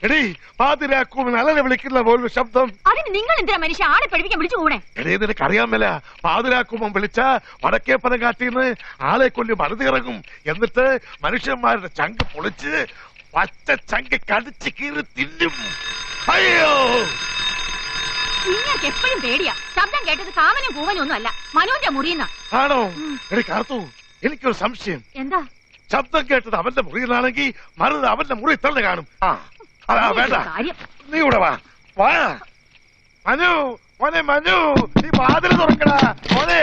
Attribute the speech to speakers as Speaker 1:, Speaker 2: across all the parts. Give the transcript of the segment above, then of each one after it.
Speaker 1: എടീ പാതിരാക്കും അലനെ വിളിക്കുന്ന പോലൊരു ശബ്ദം.
Speaker 2: അതിന് നിങ്ങൾ എന്തിനാ മനുഷ്യ ആളെ പഠിപ്പിക്കാൻ വിളിച്ചു കൂടെ?
Speaker 1: എടീ നിനക്ക് അറിയാമല്ല, പാതിരാക്കുമ്പം വിളിച്ച വടക്കേപ്പനം കാട്ടിന്ന് ആളെ കൊല്ലി മറുതിറങ്ങും. എന്നിട്ട് മനുഷ്യന്മാരുടെ ചങ്ക് പൊളിച്ച് പച്ച ചങ്ക് കടിച്ച് കീറി തിന്നും. അയ്യോ,
Speaker 2: നിങ്ങൾക്ക് എപ്പോഴും പേടിയാ. ശബ്ദം കേട്ടത് കാമനും പൂവനും ഒന്നും അല്ല, മനുവിന്റെ മുറിയുന്ന.
Speaker 1: ആണോ? എടി കാർത്തു, എനിക്കൊരു സംശയം.
Speaker 2: എന്താ?
Speaker 1: ശബ്ദം കേട്ടത് അവന്റെ മുറിയിലാണെങ്കിൽ മറുത് അവന്റെ മുറി തന്നെ കാണും. അതാ വേണ്ട, നീ കൂടെ വാ. വാ മനു, മോനെ മനു, നീ വാതിൽ തുറക്കടാ മോനെ.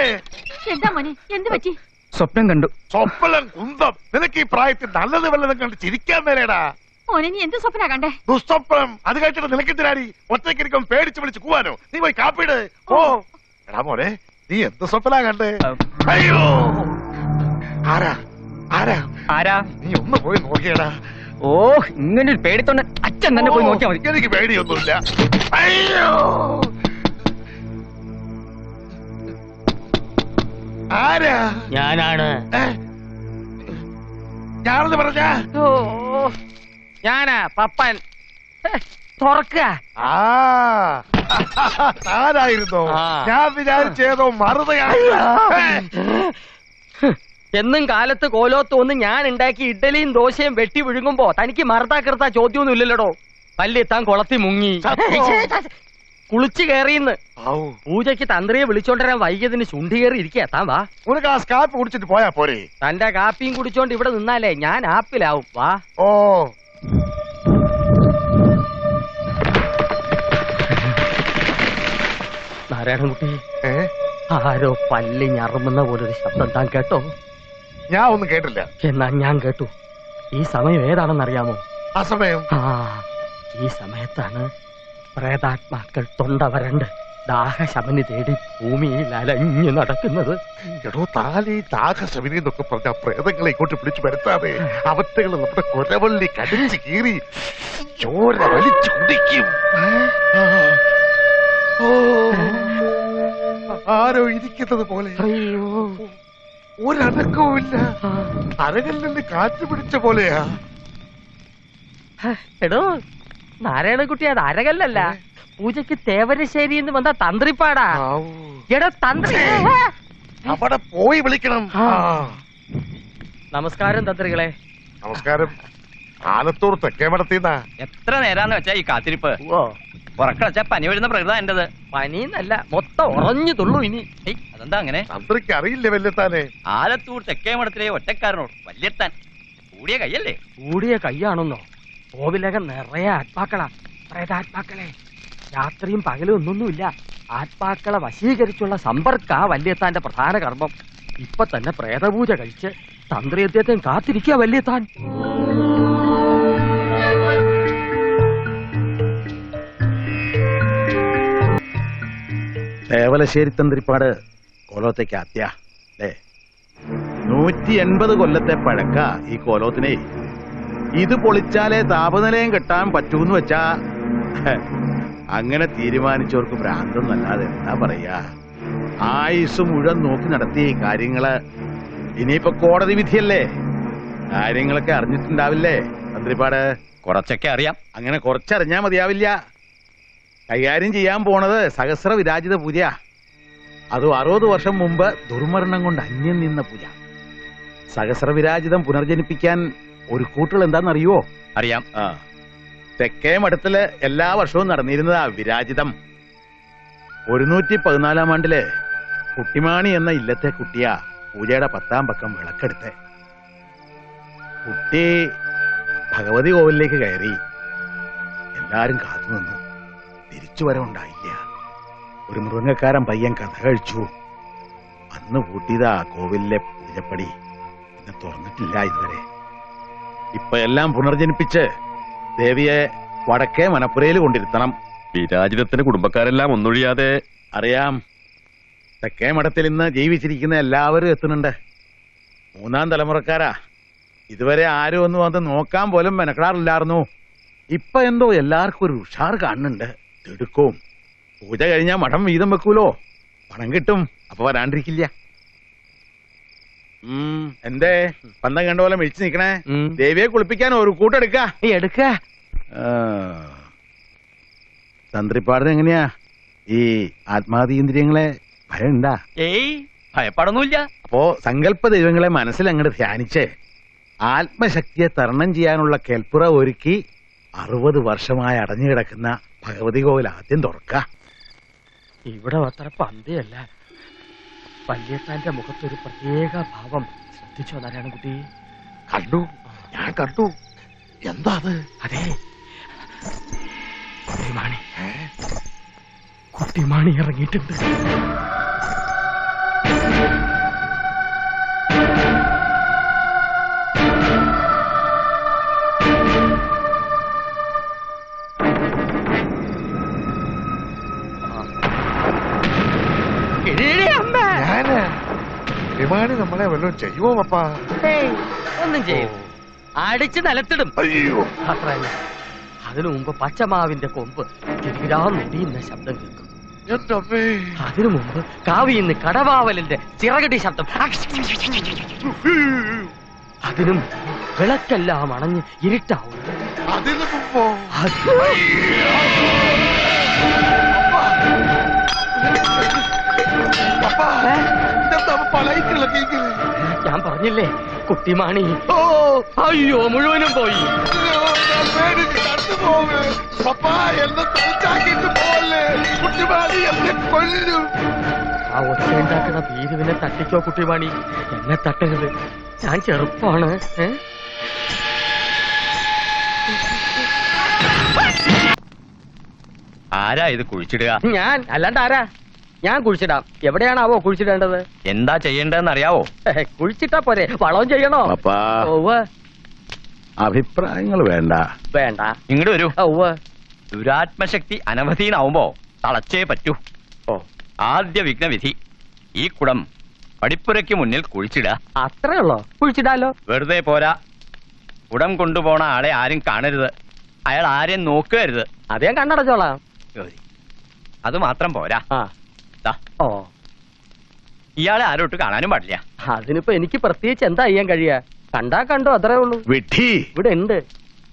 Speaker 2: എന്താ മോനെ, എന്ത് പറ്റി?
Speaker 3: സ്വപ്നം കണ്ടു.
Speaker 1: സ്വപ്നം കുന്തം. നിനക്ക് ഈ പ്രായത്തിൽ നല്ലത് വല്ലതും കണ്ട് ചിരിക്കാൻ മേലേടാ.
Speaker 2: മോനെ നീ എന്ത് സ്വപ്ന കണ്ടേ?
Speaker 1: ദുസ്വപ്നം. അത് കേട്ടിട്ട് നിനക്കെതിരാടി ഒറ്റയ്ക്കിരിക്കും പേടിച്ച് വിളിച്ച് കൂവാനോ? നീ പോയി കാപ്പിട്. ഓ എടാ മോനെ, നീ എന്ത് സ്വപ്ന കണ്ടേ? അയ്യോ, ആരാ ആരാ
Speaker 3: ആരാ?
Speaker 1: നീ ഒന്ന് പോയി നോക്കിയടാ.
Speaker 3: ഓ, ഇങ്ങനെ ഒരു പേടിത്തൊണ്ട് അച്ഛൻ തന്നെ പോയി നോക്കിയാൽ മതി.
Speaker 1: എനിക്ക് പേടിയൊന്നുമില്ല. അയ്യോ, ആരാ?
Speaker 3: ഞാനാണ്.
Speaker 1: ഞാനെന്ന് പറഞ്ഞ
Speaker 3: ഞാനാ പപ്പൻ. തുറക്കുക.
Speaker 1: ആരായിരുന്നോ? ഞാൻ വിചാരിച്ചേതോ മറുതയാണ്.
Speaker 3: എന്നും കാലത്ത് കോലോത്തോന്ന് ഞാൻ ഉണ്ടാക്കി ഇഡ്ഡലിയും ദോശയും വെട്ടി വിഴുങ്ങുമ്പോ തനിക്ക് മറുതാ ചോദ്യമൊന്നും ഇല്ലല്ലോടോ. പല്ലെത്താൻ കുളത്തി മുങ്ങി കുളിച്ചു കയറിയെന്ന്. പൂജയ്ക്ക് തന്ത്രിയെ വിളിച്ചോണ്ടിരാൻ വൈകിയതിന് ചുണ്ടി കയറി ഇരിക്കുക. താൻ വാ.
Speaker 1: ഒരു ഗ്ലാസ് കാപ്പി കുടിച്ചിട്ട് പോയാ പോരെ?
Speaker 3: തന്റെ കാപ്പിയും കുടിച്ചോണ്ട് ഇവിടെ നിന്നാലേ ഞാൻ ആപ്പിലാവും. വാ.
Speaker 1: ഓ,
Speaker 3: നാരായണൻകുട്ടി, ആരോ പല്ലി ഞറുമുന്ന പോലൊരു ശബ്ദം താൻ കേട്ടോ?
Speaker 1: ഞാൻ ഒന്നും കേട്ടില്ല.
Speaker 3: എന്നാ ഞാൻ കേട്ടു. ഈ സമയം ഏതാണെന്നറിയാമോ?
Speaker 1: ആ സമയം?
Speaker 3: ഈ സമയത്താണ് പ്രേതാത്മാക്കൾ തൊണ്ട വരണ്ട് ദാഹശമനി തേടി ഭൂമിയിൽ അലഞ്ഞു നടക്കുന്നത്.
Speaker 1: എടോ, താലി ദാഹശമനി എന്നൊക്കെ പറഞ്ഞ പ്രേതങ്ങളെ ഇങ്ങോട്ട് പിടിച്ചു വരുത്താതെ അവറ്റകൾ നമ്മുടെ കൊരവള്ളി കടിച്ചു കീറി ചോര വലിച്ചു കുടിക്കും. ആരോ ഇരിക്കുന്നത് പോലെ. ഒരനക്കവുമില്ല. അരകല്ലിന് കാറ്റ് പിടിച്ച പോലെയാ.
Speaker 3: എടോ നാരായണൻകുട്ടി, അത് അരകല്ലല്ല, പൂജയ്ക്ക് തേവരശ്ശേരി എന്ന് വന്ന തന്ത്രിപ്പാടാ. എടാ തന്ത്രി,
Speaker 1: അവിടെ പോയി വിളിക്കണം.
Speaker 3: നമസ്കാരം തന്ത്രികളെ.
Speaker 1: നമസ്കാരം. ആലത്തൂർ തെക്കേമടത്തിന്നാ.
Speaker 4: എത്ര നേരാന്ന് വെച്ചാ ഈ കാത്തിരിപ്പ്? ഉറക്കടച്ചാ പനി വരുന്ന പ്രകൃത എന്റത്.
Speaker 3: പനിന്നല്ല, മൊത്തം ഉറഞ്ഞു തുള്ളു. ഇനി
Speaker 4: അതെന്താ അങ്ങനെ?
Speaker 1: തന്ത്രിക്ക് അറിയില്ലേ വല്യത്താനെ?
Speaker 4: ആലത്തൂർ തെക്കേമഠത്തിലെ ഒറ്റക്കാരനോട് വല്യത്താൻ കൂടിയ കയ്യല്ലേ?
Speaker 3: കൂടിയ കയ്യാണെന്നോ? കോവിലകം നിറയെ ആത്മാക്കളാ, പ്രേതാത്മാക്കളെ. രാത്രിയും പകലും ഒന്നൊന്നുമില്ല, ആത്മാക്കളെ വശീകരിച്ചുള്ള സമ്പർക്ക വല്യത്താന്റെ പ്രധാന കർമ്മം. ഇപ്പൊ തന്നെ പ്രേതപൂജ കഴിച്ച് തന്ത്രി അദ്ദേഹത്തെ കാത്തിരിക്കുക വല്യത്താൻ.
Speaker 5: തേവലശ്ശേരി തന്ത്രിപ്പാട് കോലോത്തേക്ക് അത്യാ അല്ലേ? 180 കൊല്ലത്തെ പഴക്ക ഈ കോലോത്തിനെ. ഇത് പൊളിച്ചാലേ താപനിലയം കെട്ടാൻ പറ്റൂന്ന് വെച്ചാ അങ്ങനെ തീരുമാനിച്ചവർക്ക് ഭ്രാന്തെന്നല്ലാതെ എന്താ പറയാ. ആയുസ് മുഴുവൻ നോക്കി നടത്തിയ ഈ കാര്യങ്ങള് ഇനിയിപ്പോ കോടതി വിധിയല്ലേ, കാര്യങ്ങളൊക്കെ അറിഞ്ഞിട്ടുണ്ടാവില്ലേ തന്ത്രിപ്പാട്?
Speaker 4: കുറച്ചൊക്കെ അറിയാം.
Speaker 5: അങ്ങനെ കുറച്ചറിഞ്ഞാ മതിയാവില്ല. കൈകാര്യം ചെയ്യാൻ പോണത് സഹസ്ര വിരാജിത പൂജ. അതും 60 വർഷം മുമ്പ് ദുർമരണം കൊണ്ട് അന്യം നിന്ന പൂജ. സഹസ്ര വിരാജിതം പുനർജനിപ്പിക്കാൻ ഒരു കൂട്ടുകൾ എന്താണെന്നറിയോ?
Speaker 4: അറിയാം.
Speaker 5: തെക്കേ മഠത്തില് എല്ലാ വർഷവും നടന്നിരുന്നതാ വിരാജിതം. 114-ാം ആണ്ടില് കുട്ടിമാണി എന്ന ഇല്ലത്തെ കുട്ടിയാ പൂജയുടെ 10ാം പക്കം വിളക്കെടുത്ത്. കുട്ടി ഭഗവതി കോവിലേക്ക് കയറി. എല്ലാരും കാത്തുനിന്നു. തിരിച്ചു വരവുണ്ടായില്ല. ഒരു മൃഗക്കാരൻ പയ്യൻ കഥ കഴിച്ചു. അന്ന് പൂട്ടിയതാ കോവിലിലെ പൂജപ്പടി. പിന്നെ തുറന്നിട്ടില്ല ഇതുവരെ. ഇപ്പൊ എല്ലാം പുനർജനിപ്പിച്ച് ദേവിയെ വടക്കേ മനപ്പുരയിൽ കൊണ്ടിരുത്തണം.
Speaker 4: വിരാജിതത്തിന് കുടുംബക്കാരെല്ലാം ഒന്നൊഴിയാതെ.
Speaker 5: അറിയാം. തെക്കേ മഠത്തിൽ ഇന്ന് ജീവിച്ചിരിക്കുന്ന എല്ലാവരും എത്തുന്നുണ്ട്. 3ാം തലമുറക്കാരാ. ഇതുവരെ ആരും ഒന്ന് വന്ന് നോക്കാൻ പോലും മെനക്കെടാറില്ലായിരുന്നു. ഇപ്പൊ എന്തോ എല്ലാവർക്കും ഒരു ഉഷാർ കാണുന്നുണ്ട്. തിടുക്കവും. പൂജ കഴിഞ്ഞാൽ മഠം വീതം വെക്കൂലോ, പണം കിട്ടും. അപ്പൊ വരാണ്ടിരിക്കില്ല. എന്തേ പന്തം കണ്ട പോലെ മിഴിച്ചു നിക്കണേ?
Speaker 3: ഉം.
Speaker 5: ദേവിയെ കുളിപ്പിക്കാൻ ഒരു കൂട്ടെടുക്ക.
Speaker 3: നീ എടുക്ക.
Speaker 5: തന്ത്രിപ്പാടിന് എങ്ങനെയാ ഈ ആത്മാതീന്ദ്രിയങ്ങളെ ഭയണ്ടാ?
Speaker 4: ഏയ് ഭയപ്പാടൊന്നുമില്ല.
Speaker 5: അപ്പോ സങ്കല്പ ദൈവങ്ങളെ മനസ്സിൽ അങ്ങോട്ട് ധ്യാനിച്ച് ആത്മശക്തിയെ തരണം ചെയ്യാനുള്ള കെൽപ്പുറ ഒരുക്കി 60 വർഷമായി അടഞ്ഞു കിടക്കുന്ന ഭഗവതി കോവിൽ ആദ്യം തുറക്ക.
Speaker 3: ഇവിടെ അത്ര പന്തിയല്ല. വല്യത്താന്റെ മുഖത്തൊരു പ്രത്യേക ഭാവം ശ്രദ്ധിച്ചോ നാരായണൻകുട്ടി?
Speaker 1: കണ്ടു, ഞാൻ കണ്ടു. എന്താ അത്?
Speaker 3: അതെ, കുട്ടിമാണി. കുട്ടിമാണി ഇറങ്ങിയിട്ടുണ്ട്.
Speaker 1: ഞാന് വിമാനി നമ്മളെ വല്ലതും ചെയ്യുമോ പപ്പാ?
Speaker 3: ഒന്നും ചെയ്യും, അടിച്ച് നിലത്തിടും.
Speaker 1: അയ്യോ,
Speaker 3: അത്രയല്ല, അതിനു മുമ്പ് പച്ചമാവിന്റെ കൊമ്പ് തിരികിരാന്നൊടിയുന്ന ശബ്ദം കേൾക്കും.
Speaker 1: എന്റെ അമ്മേ.
Speaker 3: അതിനു മുമ്പ് കാവിന്ന് കടവാവലിന്റെ ചിറകടി ശബ്ദം. അതിനും വിളക്കെല്ലാം അണഞ്ഞ് ഇരുട്ടാവും.
Speaker 1: അതിനു മുമ്പോ പപ്പാ, ഇതെന്താ പളയിക്കുള്ള കേൾക്കുന്നത്?
Speaker 3: ഞാൻ പറഞ്ഞില്ലേ കുട്ടിമാണി. അയ്യോ, മുഴുവനും പോയി.
Speaker 1: ഞാൻ പേടിച്ച് കണ്ടുപോകെ. പപ്പാ, എന്നെ തളിച്ചാക്കിട്ട് പോലെ കുട്ടിമാണി എന്നെ കൊല്ലും.
Speaker 3: ആ ഒച്ചയുണ്ടാക്കുന്ന ഭീരുവിനെ തട്ടിക്കോ കുട്ടിമാണി, എന്നെ തട്ടരുത്. ഞാൻ ചെറുപ്പാണ്.
Speaker 4: ആരാ ഇത് കുഴിച്ചിടുക?
Speaker 3: ഞാൻ അല്ലാണ്ട് ആരാ? ഞാൻ കുഴിച്ചിടാം. എവിടെയാണാവോ കുഴിച്ചിടേണ്ടത്?
Speaker 4: എന്താ ചെയ്യേണ്ടതെന്ന് അറിയാവോ?
Speaker 3: കുഴിച്ചിട്ടാ പോരെ, വളവും ചെയ്യണോ?
Speaker 5: അപ്പാ,
Speaker 3: ഒവ്വ്.
Speaker 5: അഭിപ്രായങ്ങൾ വേണ്ട.
Speaker 3: വേണ്ട.
Speaker 4: ഇങ്ങോട്ട് വരൂ.
Speaker 3: ഒവ്വ്.
Speaker 4: ദുരാത്മശക്തി അനവധീനാവുമ്പോ തളച്ചേ പറ്റൂ.
Speaker 3: ഓ,
Speaker 4: ആദ്യ വിഘ്നവിധി, ഈ കുടം പടിപ്പുരയ്ക്ക് മുന്നിൽ കുഴിച്ചിടുക.
Speaker 3: അത്രേ ഉള്ളോ? കുഴിച്ചിടാലോ.
Speaker 4: വെറുതെ പോരാ, കുടം കൊണ്ടുപോണ ആളെ ആരും കാണരുത്. അയാൾ ആരെയും നോക്കരുത്.
Speaker 3: അത് ഞാൻ കണ്ണടച്ചോളാം.
Speaker 4: അത് മാത്രം പോരാ,
Speaker 3: ആ.
Speaker 4: ദാ,
Speaker 3: ഓ,
Speaker 4: ഇയാളെ ആരോട്ട് കാണാനും പാടില്ല.
Speaker 3: അതിനിപ്പോ എനിക്ക് പ്രത്യേകിച്ച് എന്താ ചെയ്യാൻ കഴിയാ? കണ്ടാ കണ്ടോ, അത്രേ ഉള്ളൂ.
Speaker 5: വിഡ്ഢി,
Speaker 3: ഇവിടെ ഉണ്ട്.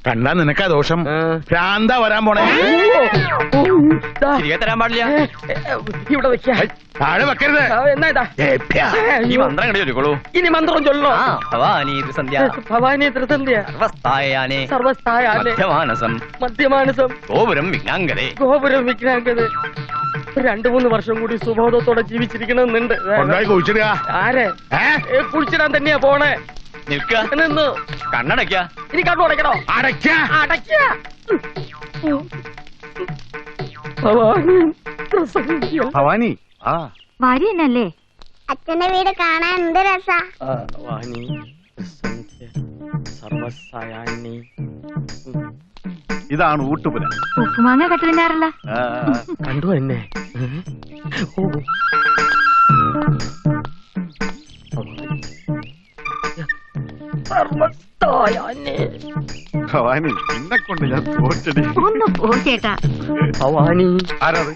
Speaker 5: കണ്ടാ നിനക്കാ ദോഷം. ഭ്രാന്താ വരാൻ പോണേ.
Speaker 4: തിരികെ തരാൻ പാടില്ല.
Speaker 3: ഇവിടെ വെക്കാ.
Speaker 5: താഴെ വെക്കരുത്.
Speaker 3: എന്നാ ഇതാ.
Speaker 4: ഈ മന്ത്രം കണ്ടു ചൊല്ലിക്കോളൂ.
Speaker 3: ഇനി മന്ത്രം ചൊല്ലോ.
Speaker 4: ഭവാനി ത്രിസന്ധ്യ
Speaker 3: ഭവാനി ത്രിസന്ധ്യ
Speaker 4: സർവസ്ഥായാനേ
Speaker 3: സർവസ്ഥായാലേ
Speaker 4: മധ്യമാനസം
Speaker 3: മധ്യമാനസം
Speaker 4: ഗോപുരം വിഘ്നാങ്കരേ.
Speaker 3: ഗോപുരം വിഘ്നാങ്കത്. 2-3 വർഷം കൂടി സുബോധത്തോടെ ജീവിച്ചിരിക്കണമെന്നുണ്ട്.
Speaker 5: കൊണ്ടുപോയി കുഴിച്ചിടുക.
Speaker 3: ആരെ? കുഴിച്ചിടാൻ തന്നെയാ പോണേ.
Speaker 4: നിൽക്ക,
Speaker 3: നിന്ന്
Speaker 4: കണ്ണടയ്ക്ക.
Speaker 3: ഇനി കണ്ണു അടയ്ക്കണോ?
Speaker 5: അടയ്ക്ക.
Speaker 3: അടയ്ക്ക. ഭവാനി ത്രിസന്ധ്യ.
Speaker 5: ഭവാനി,
Speaker 2: വരിയല്ലേ?
Speaker 6: അച്ഛന്റെ വീട് കാണാൻ എന്ത് രസാ.
Speaker 3: ഭവാനി ത്രിസന്ധ്യ സർവസായാണി.
Speaker 5: ഇതാണ് ഊട്ടുപുര.
Speaker 2: ഉപ്പുമാങ്ങ കട്ടിലിനാറല്ല.
Speaker 3: കണ്ടു എന്നെ. ഓ, സർവസ്ഥായാണി.
Speaker 5: ഭവാനി, എന്നെ കൊണ്ട് ഞാൻ തോറ്റടി.
Speaker 2: ഒന്ന് പോ ചേട്ടാ.
Speaker 3: ഭവാനി,
Speaker 5: ആരാത്?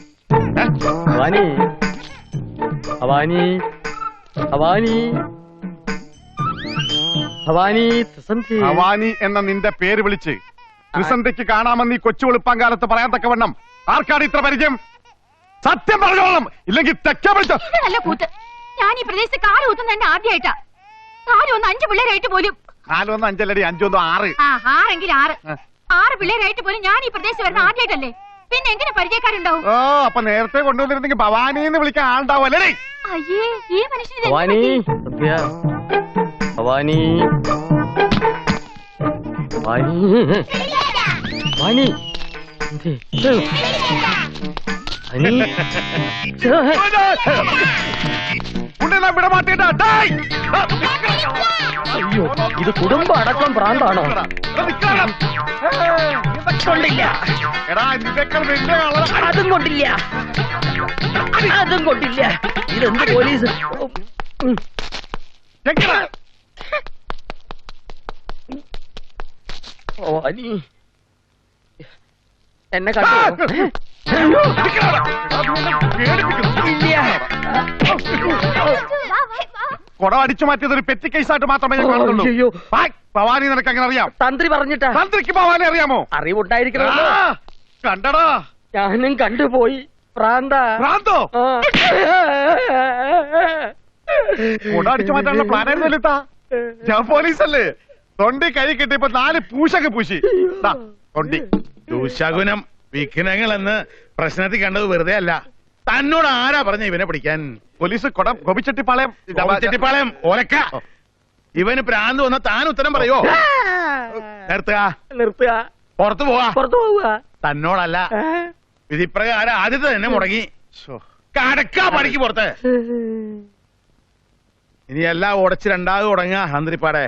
Speaker 3: ഭവാനി, ഭവാനി, ഭവാനി, ഭവാനി ത്രിസന്ധ്യ.
Speaker 7: ഭവാനി എന്ന നിന്റെ പേര് വിളിച്ച് ത്രിസന്ധ്യക്ക് കാണാമെന്ന് ഈ കൊച്ചു വെളുപ്പാൻ കാലത്ത് പറയാൻ തക്കവണ്ണം ആർക്കാണ് ഇത്ര പരിചയം? സത്യം പറഞ്ഞോളണം, ഇല്ലെങ്കിൽ തെറ്റാ വിളിച്ചോ.
Speaker 2: ഇത് നല്ല കൂത്ത്. ഞാൻ ഈ പ്രദേശത്ത് കാല് കുത്തുന്ന തന്നെ ആദ്യമായിട്ടാ. കാല് ഒന്ന് 5 പിള്ളേരായിട്ട് പോലും.
Speaker 7: 4 1 5 5 1 6.
Speaker 2: ആ, 6 എങ്കിൽ 6 പിള്ളേരായിട്ട് പോലും ഞാൻ ഈ പ്രദേശത്ത് വരുന്ന ആദ്യമായിട്ടല്ലേ. പിന്നെ എങ്ങനെ പരിചയക്കാരുണ്ടാവും?
Speaker 7: ഓ, അപ്പൊ നേരത്തെ കൊണ്ടുവന്നിരുന്നെങ്കിൽ ഭവാനി എന്ന് വിളിക്കാൻ ആളുണ്ടാവല്ലേ?
Speaker 2: അയ്യേ, ഈ മനുഷ്യന്
Speaker 3: ഭവാനി സത്യ. ഭവാനി, ഭവാനി, ഭവാനി. എന്തേ? ഭവാനി.
Speaker 7: വിടമാറ്റേട്ടാ.
Speaker 3: അയ്യോ, ഇത് കുടുംബ അടക്കം ഭ്രാന്താണോ? കൊണ്ടില്ല.
Speaker 7: എടാ, നിനക്ക് വലിയ
Speaker 3: അതും കൊണ്ടില്ല, അതും കൊണ്ടില്ല. ഇതെന്ത് പോലീസ്? ഭവാനി എന്നെ കണ്ടു.
Speaker 7: പേടിപ്പിക്കുന്നു.
Speaker 3: ഇല്ല.
Speaker 2: വാ, വാ, വാ.
Speaker 7: കുടം അടിച്ചു മാറ്റിയത് ഒരു പെറ്റി കേസായിട്ട് മാത്രമേ ഞാൻ കാണുന്നുള്ളൂ.
Speaker 3: അയ്യോ.
Speaker 7: ഭവാനി നിനക്ക് അങ്ങനെ അറിയാം?
Speaker 3: തന്ത്രി പറഞ്ഞിട്ടാ.
Speaker 7: തന്ത്രിക്ക് ഭവാനി അറിയാമോ?
Speaker 3: അറിവുണ്ടായിരിക്കണമല്ലോ.
Speaker 7: കണ്ടടാ,
Speaker 3: ഞാനും കണ്ടുപോയി. പ്രാന്ത.
Speaker 7: ഭ്രാന്തോ? കുടം അടിച്ചു മാറ്റാനുള്ള പ്ലാനായിരുന്നു ലളിതാ. ഞാൻ പോലീസല്ലേ. തൊണ്ടി കൈ കിട്ടിയപ്പോ 4 പൂശൊക്കെ പൂശി. ദാ, തൊണ്ടി.
Speaker 5: ദുശകുനം വിഘ്നങ്ങളെന്ന് പ്രശ്നത്തിൽ കണ്ടത് വെറുതെ അല്ല. തന്നോട് ആരാ പറഞ്ഞ ഇവനെ പിടിക്കാൻ?
Speaker 7: പോലീസ് കുടം ഗോപിച്ചെട്ടിപ്പാളയം
Speaker 5: ചെട്ടിപ്പാളയം ഓലക്ക. ഇവന് പ്രാന്ത് വന്ന താൻ ഉത്തരം പറയോ?
Speaker 3: നിർത്തുക.
Speaker 5: പുറത്തു പോവാ.
Speaker 3: പുറത്തു പോവുക.
Speaker 5: തന്നോടല്ല, വിധിപ്രകാരം ആദ്യത്തെ തന്നെ മുടങ്ങി. കടക്കാ പണിക്ക് പുറത്ത്. ഇനി എല്ലാം ഉടച്ച് രണ്ടാമത് തുടങ്ങാ തന്ത്രിപ്പാടെ.